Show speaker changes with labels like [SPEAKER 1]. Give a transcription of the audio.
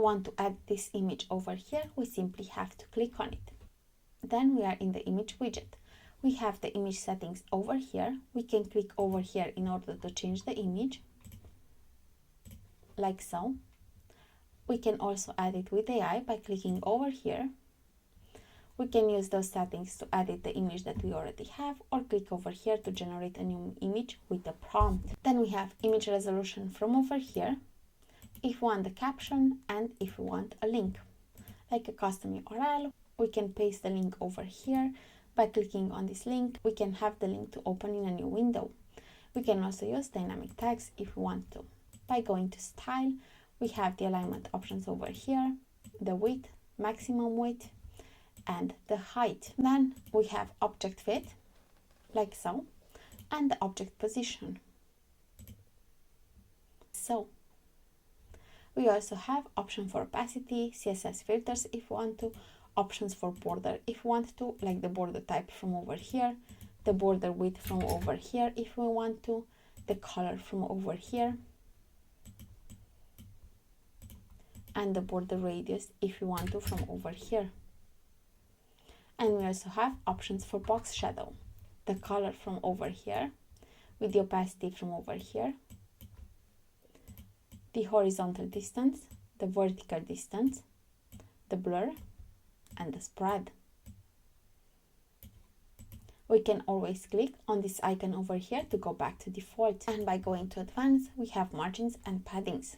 [SPEAKER 1] want to add this image over here, we simply have to click on it. Then we are in the image widget. We have the image settings over here. We can click over here in order to change the image, like so. We can also add it with AI by clicking over here. We can use those settings to edit the image that we already have, or click over here to generate a new image with a prompt. Then we have image resolution from over here, if we want the caption and if we want a link, like a custom URL. We can paste the link over here. By clicking on this link, we can have the link to open in a new window. We can also use dynamic tags if we want to. By going to style, we have the alignment options over here, the width, maximum width, and the height. Then we have object fit, like so, and the object position. So, we also have option for opacity, CSS filters if we want to, options for border if we want to, like the border type from over here, the border width from over here if we want to, the color from over here, and the border radius if you want to from over here. And we also have options for box shadow, the color from over here, with the opacity from over here, the horizontal distance, the vertical distance, the blur, and the spread. We can always click on this icon over here to go back to default. And by going to advanced, we have margins and paddings.